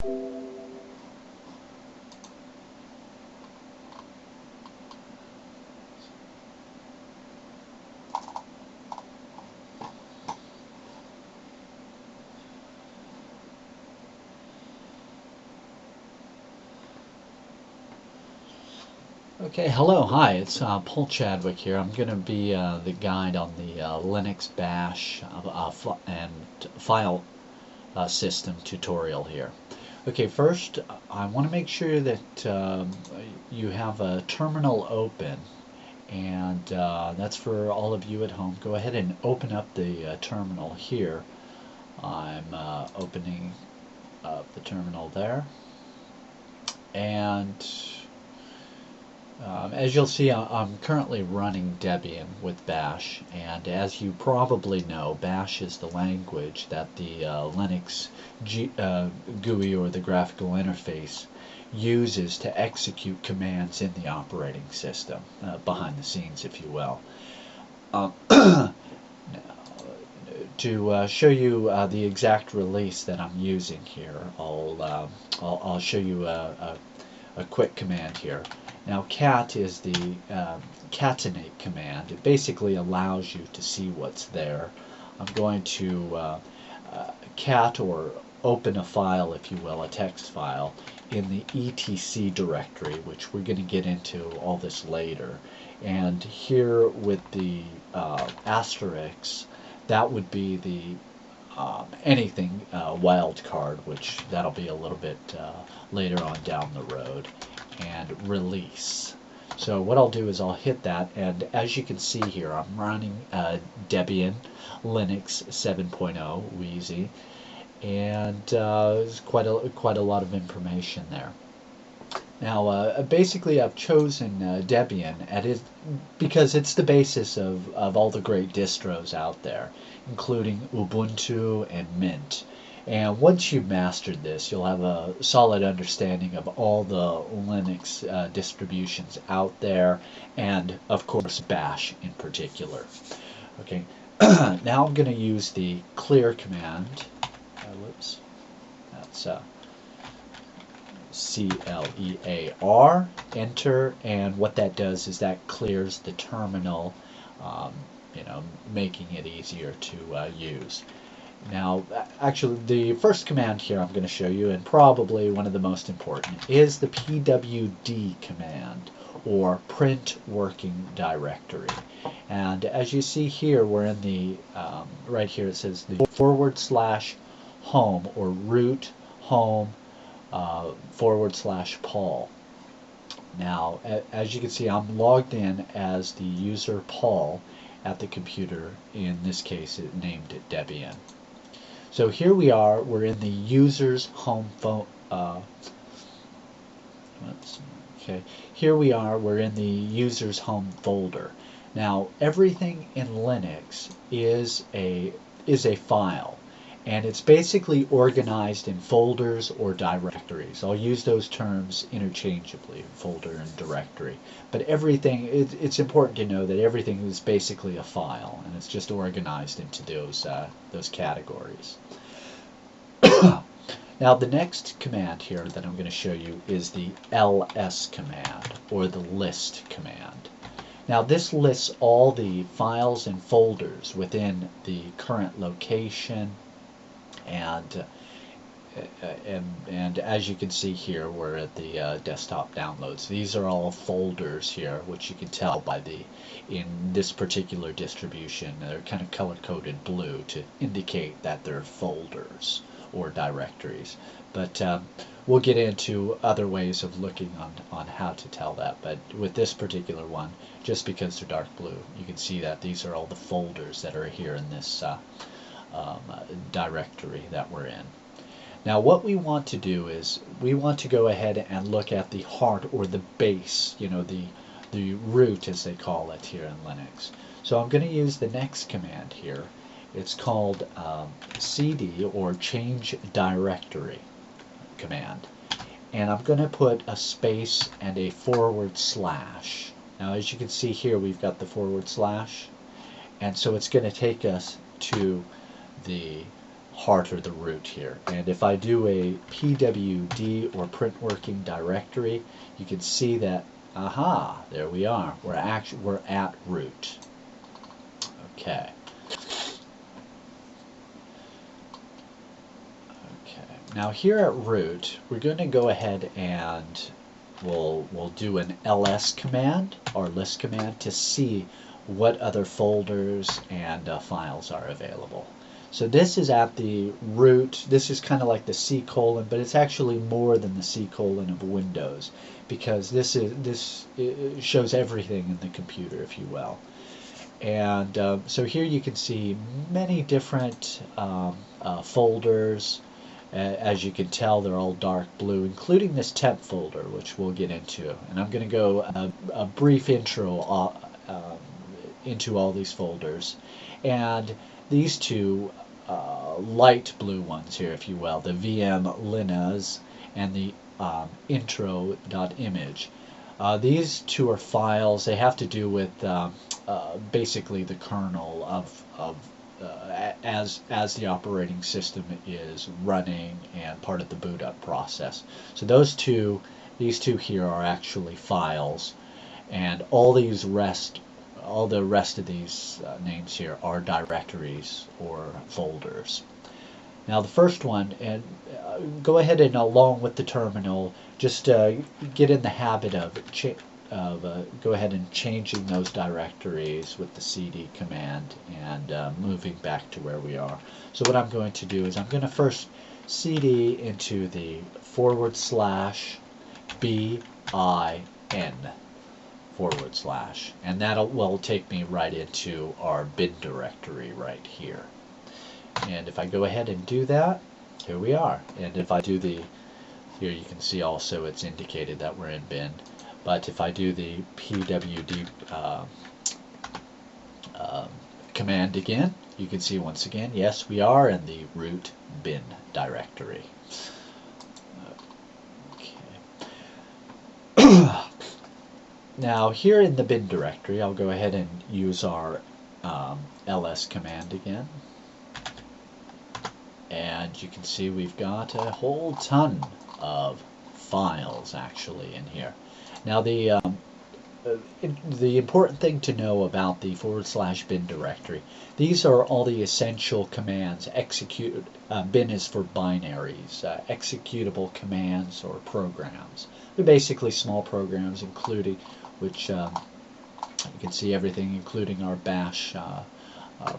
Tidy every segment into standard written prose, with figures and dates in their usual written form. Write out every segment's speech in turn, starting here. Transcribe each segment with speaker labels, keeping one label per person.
Speaker 1: Okay, hello, hi, it's Paul Chadwick here. I'm going to be the guide on the Linux Bash and file system tutorial here. Okay, first I want to make sure that you have a terminal open, and that's for all of you at home. Go ahead and open up the terminal here. I'm opening up the terminal there, and as you'll see, I'm currently running Debian with Bash, and as you probably know, Bash is the language that the Linux GUI, or the graphical interface, uses to execute commands in the operating system, behind the scenes, if you will. To show you the exact release that I'm using here, I'll show you a quick command here. Now, cat is the catenate command. It basically allows you to see what's there. I'm going to cat, or open a file, if you will, a text file, in the etc directory, which we're going to get into all this later. And here with the asterisk, that would be the anything wildcard, which that'll be a little bit later on down the road, and release. So what I'll do is I'll hit that, and as you can see here, I'm running Debian Linux 7.0 Wheezy, and there's quite a lot of information there. Now, basically, I've chosen Debian because it's the basis of all the great distros out there, including Ubuntu and Mint. And once you've mastered this, you'll have a solid understanding of all the Linux distributions out there, and of course Bash in particular. Okay, now I'm going to use the clear command. Whoops, that's CLEAR, enter, and what that does is that clears the terminal, making it easier to use. Now, actually, the first command here I'm going to show you, and probably one of the most important, is the pwd command, or print working directory. And as you see here, we're in the, right here it says the /home, or root home /Paul. Now, as you can see, I'm logged in as the user Paul at the computer. In this case, it named it Debian. So here we are, we're in the user's home phone. Here we are, we're in the user's home folder. Now, everything in Linux is a file, and it's basically organized in folders or directories. I'll use those terms interchangeably, folder and directory. But everything, it's important to know that everything is basically a file, and it's just organized into those categories. Now, the next command here that I'm going to show you is the ls command, or the list command. Now, this lists all the files and folders within the current location, and as you can see here, we're at the desktop downloads. These are all folders here, which you can tell by in this particular distribution, they're kind of color-coded blue to indicate that they're folders or directories. But we'll get into other ways of looking on how to tell that. But with this particular one, just because they're dark blue, you can see that these are all the folders that are here in this directory that we're in. Now, what we want to do is we want to go ahead and look at the heart, or the base, the root as they call it here in Linux. So I'm going to use the next command here. It's called cd, or change directory command. And I'm going to put a space and a /. Now, as you can see here, we've got the /, and so it's going to take us to the heart or the root here. And if I do a pwd or print working directory, you can see that, aha, there we are. We're at root. Okay. Okay. Now here at root, we're going to go ahead and we'll do an ls command or list command to see what other folders and files are available. So this is at the root. This is kind of like the C colon, but it's actually more than the C colon of Windows, because this shows everything in the computer, if you will. And so here you can see many different folders. As you can tell, they're all dark blue, including this temp folder, which we'll get into. And I'm going to go a brief intro into all these folders. And these two light blue ones here, if you will, the VM Linaz and the intro.image. These two are files. They have to do with basically the kernel of as the operating system is running and part of the boot up process. So these two here are actually files, and all the rest of these names here are directories or folders. Now the first one, and go ahead and along with the terminal, just get in the habit of go ahead and changing those directories with the cd command and moving back to where we are. So what I'm going to do is I'm going to first cd into the /bin / and that will take me right into our bin directory right here. And if I go ahead and do that, here we are. And if I do here you can see also it's indicated that we're in bin. But if I do the pwd command again, you can see once again, yes, we are in the root bin directory. Okay. Now here in the bin directory, I'll go ahead and use our ls command again. And you can see we've got a whole ton of files actually in here. Now the important thing to know about the /bin directory, these are all the essential commands. Bin is for binaries, executable commands or programs. They're basically small programs, including which you can see everything, including our bash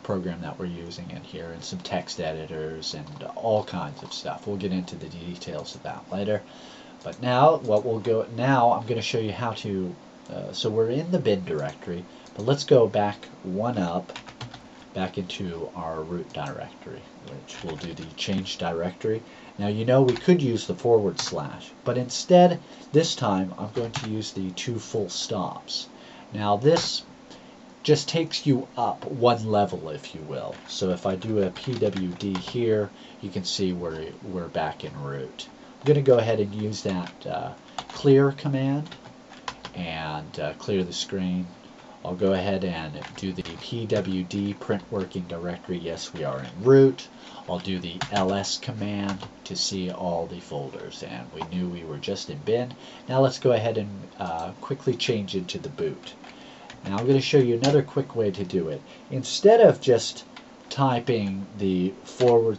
Speaker 1: program that we're using in here, and some text editors and all kinds of stuff. We'll get into the details of that later. But now I'm going to show you how to. So we're in the bin directory, but let's go back back into our root directory, which we'll do the change directory. Now you know we could use the /, but instead this time I'm going to use the 2 full stops. Now this just takes you up one level, if you will. So if I do a pwd here, you can see we're back in root. I'm going to go ahead and use that clear command and clear the screen. I'll go ahead and do the pwd print working directory. Yes, we are in root. I'll do the ls command to see all the folders, and we knew we were just in bin. Now let's go ahead and quickly change into the boot. Now I'm going to show you another quick way to do it. Instead of just typing the /bo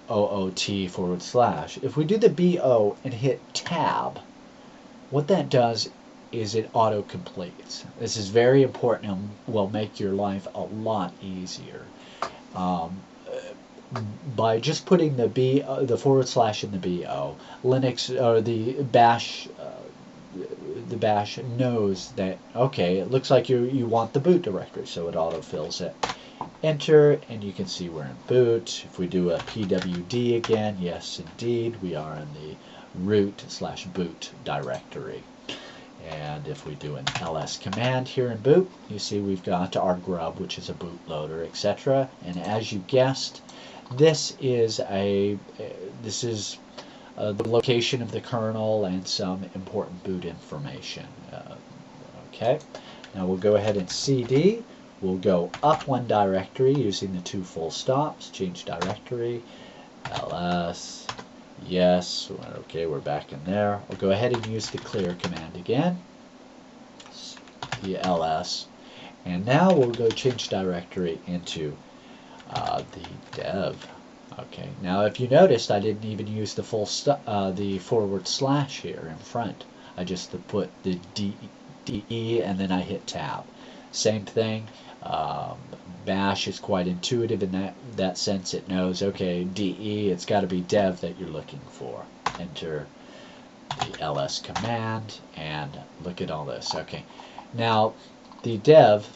Speaker 1: OOT /, if we do the BO and hit tab, what that does is it auto-completes. This is very important and will make your life a lot easier. By just putting the / in the BO, Linux or the bash knows that, okay, it looks like you want the boot directory, so it autofills it. Enter, and you can see we're in boot. If we do a pwd again, yes indeed, we are in the root /boot directory. And if we do an ls command here in boot, you see we've got our grub, which is a bootloader, etc. And as you guessed, this is the location of the kernel and some important boot information. Okay, now we'll go ahead and cd. we'll go up one directory using the 2 full stops, change directory, ls, yes, okay, we're back in there. We'll go ahead and use the clear command again, the ls, and now we'll go change directory into the dev. Okay, now if you noticed, I didn't even use the full the / here in front. I just put the DE and then I hit tab. Same thing. Bash is quite intuitive in that sense. It knows, okay, DE, it's got to be dev that you're looking for. Enter the ls command and look at all this. Okay, now the dev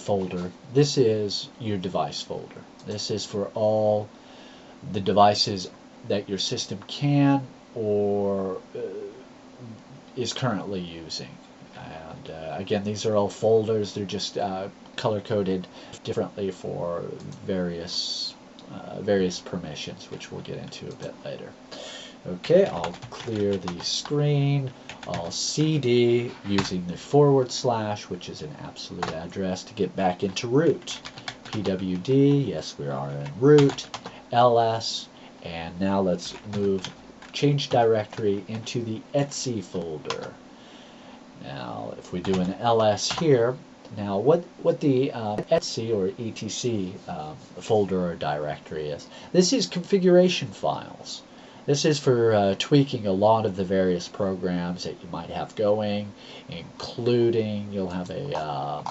Speaker 1: folder, this is your device folder. This is for all the devices that your system can or is currently using. And again, these are all folders. They're just color-coded differently for various permissions, which we'll get into a bit later. Okay, I'll clear the screen. I'll CD using the /, which is an absolute address, to get back into root. pwd, yes, we are in root. ls, and now let's change directory into the etc folder. Now, if we do an ls here, now what the etc or etc folder or directory is, this is configuration files. This is for tweaking a lot of the various programs that you might have going, including, you'll have a,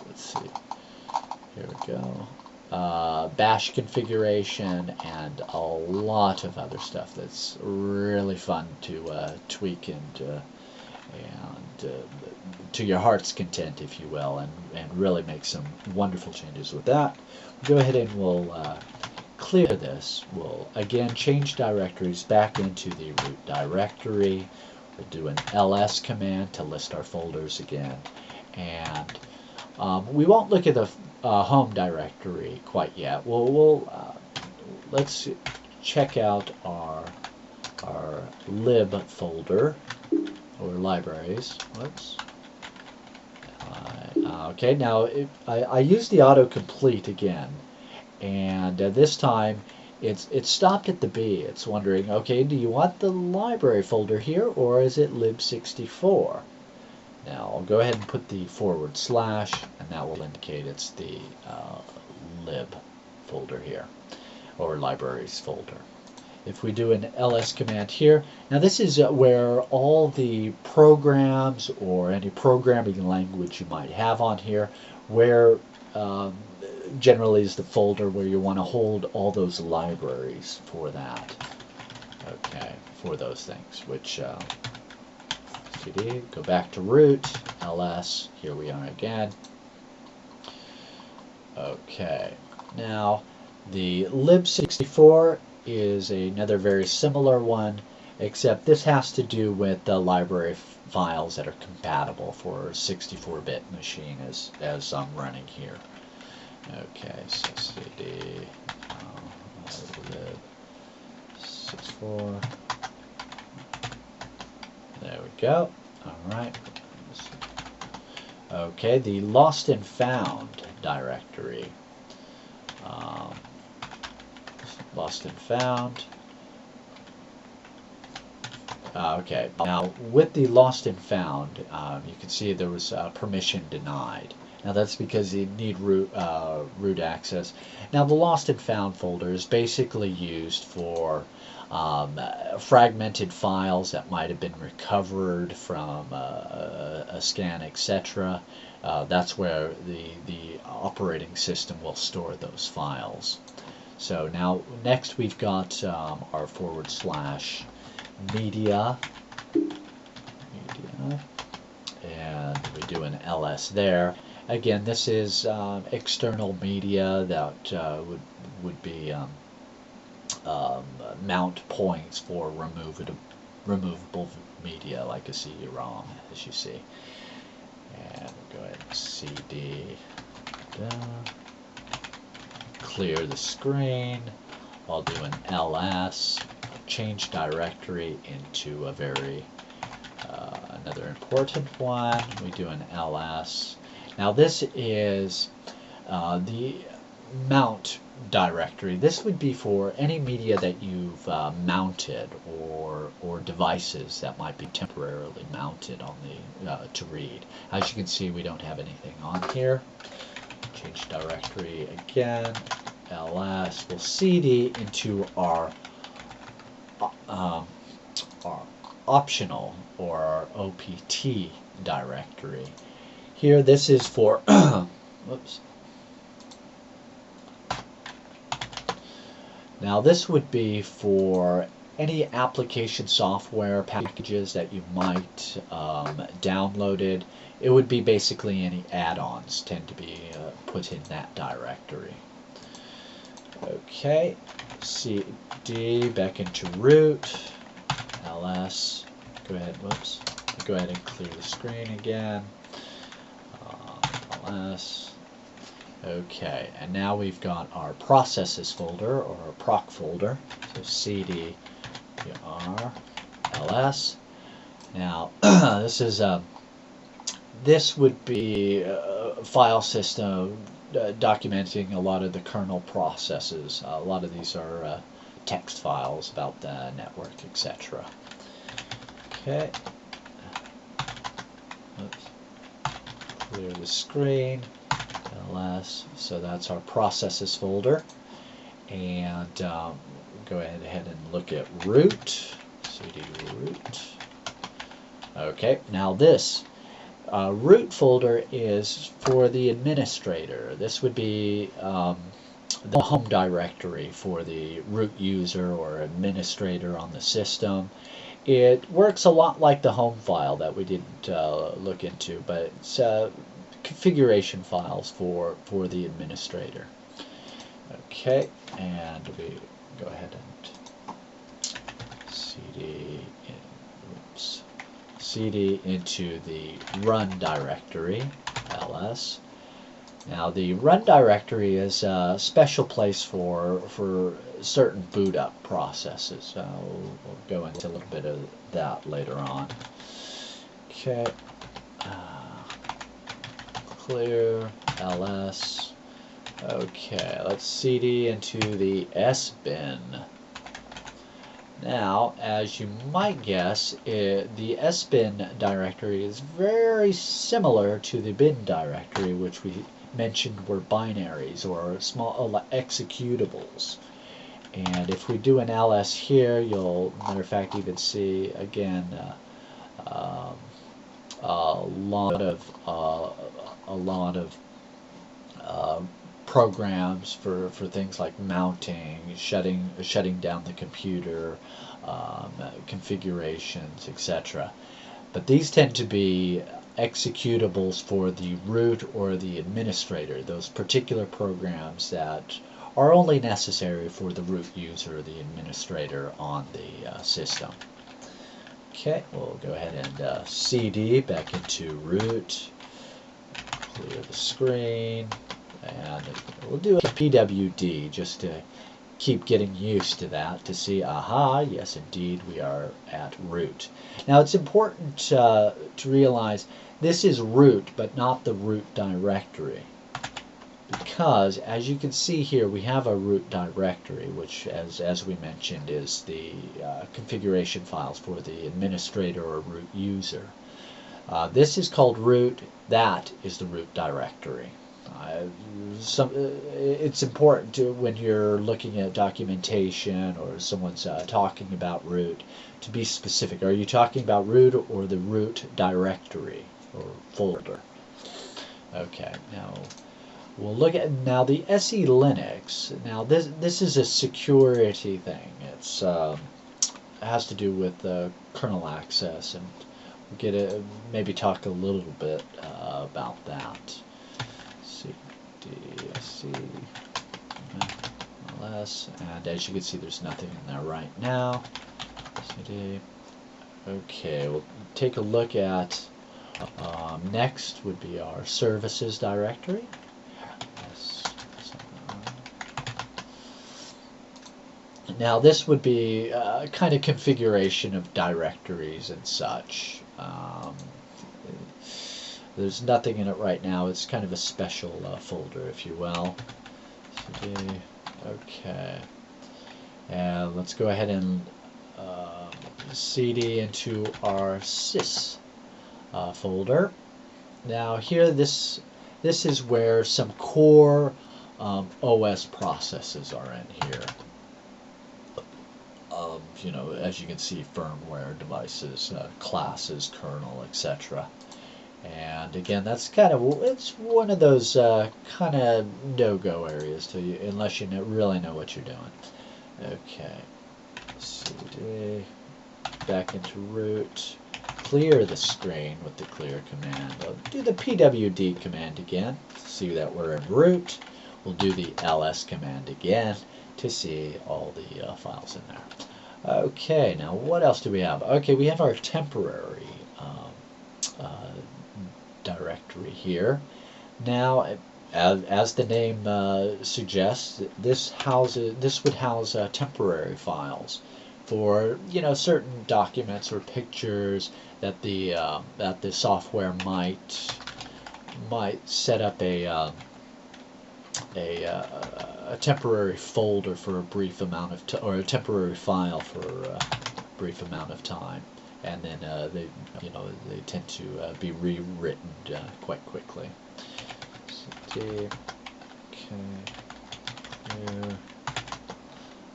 Speaker 1: let's see, here we go, bash configuration and a lot of other stuff that's really fun to tweak and to your heart's content, if you will, and really make some wonderful changes with that. Go ahead and we'll clear this. We'll again change directories back into the root directory. We'll do an ls command to list our folders again, and we won't look at the home directory quite yet. Let's check out our lib folder or libraries. Whoops. Okay, now I use the autocomplete again, and this time it stopped at the B. It's wondering, okay, do you want the library folder here or is it lib64? Now I'll go ahead and put the / and that will indicate it's the lib folder here, or libraries folder. If we do an ls command here, now this is where all the programs or any programming language you might have on here, where generally is the folder where you want to hold all those libraries for that. Okay, for those things, which cd, go back to root, ls, here we are again. Okay, now the lib64 is another very similar one, except this has to do with the library files that are compatible for a 64-bit machine as I'm running here. Okay, so cd lib64. There we go. Alright. Okay, the lost and found directory. Lost and found. Okay, now with the lost and found, you can see there was permission denied. Now that's because you need root access. Now the lost and found folder is basically used for fragmented files that might have been recovered from a scan, etc. That's where the operating system will store those files. So now next we've got our / media, and we do an ls there. Again, this is external media that would be mount points for removable media, like a CD-ROM, as you see. And we'll go ahead and CD down. Clear the screen. I'll do an ls, change directory into a very another important one. We do an ls. Now this is the mount directory. This would be for any media that you've mounted or devices that might be temporarily mounted on the to read. As you can see, we don't have anything on here. Change directory again. ls. We'll cd into our optional or our opt directory. Here, this is for whoops. Now this would be for any application software packages that you might downloaded. It would be basically any add-ons tend to be put in that directory. Okay, cd back into root, ls, go ahead, whoops, go ahead and clear the screen again, ls. Okay, and now we've got our processes folder or our proc folder. So cd r ls. Now this would be a file system documenting a lot of the kernel processes. A lot of these are text files about the network, etc. Okay. Oops. Clear the screen. ls. So that's our processes folder, and go ahead and look at root, cd root. Okay, now this root folder is for the administrator. This would be the home directory for the root user or administrator on the system. It works a lot like the home file that we didn't look into, but it's configuration files for the administrator. Okay, and we go ahead and cd into the run directory, ls. Now the run directory is a special place for certain boot up processes. We'll go into a little bit of that later on. Okay. Clear, ls. Okay, let's cd into the sbin. Now, as you might guess, the sbin directory is very similar to the bin directory, which we mentioned were binaries or small executables. And if we do an ls here, you'll, matter of fact, even see again a lot of programs for things like mounting, shutting down the computer, configurations, etc. But these tend to be executables for the root or the administrator, those particular programs that are only necessary for the root user or the administrator on the system. Okay, we'll go ahead and cd back into root, clear the screen, and we'll do a pwd just to keep getting used to that, to see, aha, yes indeed we are at root. Now it's important to realize this is root but not the root directory, because as you can see here we have a root directory, which as we mentioned is the configuration files for the administrator or root user. This is called root, that is the root directory. It's important to, when you're looking at documentation or someone's talking about root, to be specific. Are you talking about root or the root directory or folder? Okay, now we'll look at now the SE Linux. Now this is a security thing. It's has to do with kernel access, and we'll get maybe talk a little bit about that. ls, and as you can see there's nothing in there right now. cd. Okay, we'll take a look at next would be our services directory. Now this would be kind of configuration of directories and such. There's nothing in it right now. It's kind of a special folder, if you will. CD. Okay. And let's go ahead and CD into our sys folder. Now here, this is where some core OS processes are in here. You know, as you can see, firmware, devices, classes, kernel, etc. And again, that's kind of, it's one of those kind of no-go areas to you, unless you really know what you're doing. Okay, CD, back into root, clear the screen with the clear command. I'll do the pwd command again, see that we're in root. We'll do the ls command again to see all the files in there. Okay, now what else do we have? Okay, we have our temporary directory here. Now, as the name suggests, this would house temporary files for, you know, certain documents or pictures that the software might set up a temporary folder for a brief amount of time, or a temporary file for a brief amount of time, and then they tend to be rewritten quite quickly. Okay.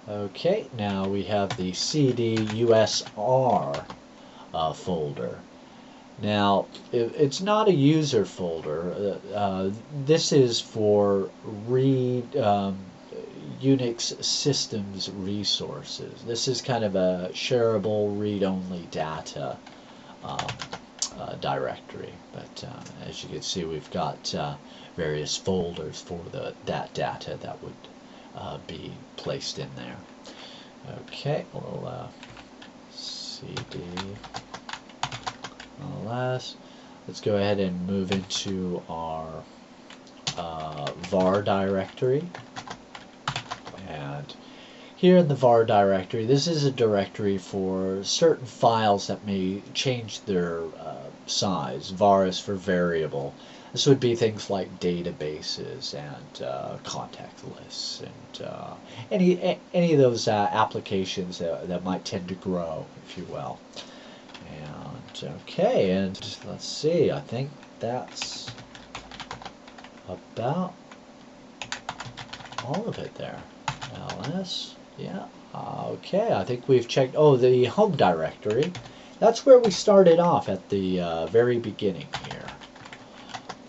Speaker 1: Okay, now we have the CD USR folder. Now, it's not a user folder. This is for Unix systems resources. This is kind of a shareable read-only data directory. But as you can see, we've got various folders for that data that would be placed in there. Okay, we'll CD. Let's go ahead and move into our var directory. And here in the var directory, this is a directory for certain files that may change their size. Var is for variable. This would be things like databases and contact lists and any of those applications that might tend to grow, if you will. And okay, and let's see, I think that's about all of it there. LS, yeah, okay, I think we've checked, oh, the home directory. That's where we started off at the very beginning here.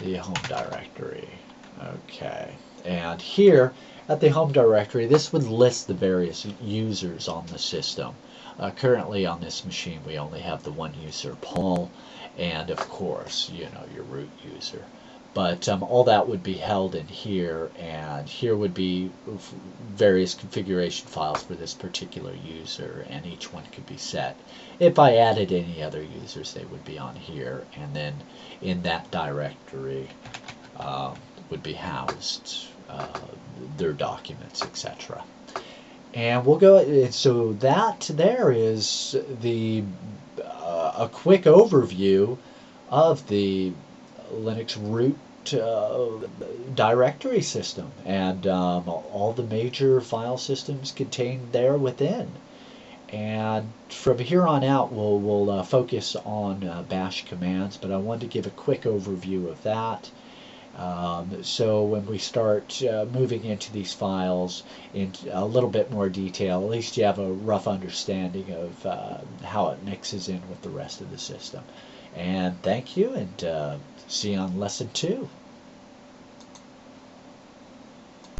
Speaker 1: The home directory. Okay, and here at the home directory, this would list the various users on the system. Currently on this machine, we only have the one user, Paul, and of course, you know, your root user. But all that would be held in here, and here would be various configuration files for this particular user, and each one could be set. If I added any other users, they would be on here, and then in that directory would be housed their documents, etc. And we'll go, so that there is the a quick overview of the Linux root directory system and all the major file systems contained there within. And from here on out, we'll focus on bash commands, but I wanted to give a quick overview of that. So when we start moving into these files in a little bit more detail, at least you have a rough understanding of how it mixes in with the rest of the system. And thank you, and see you on lesson 2.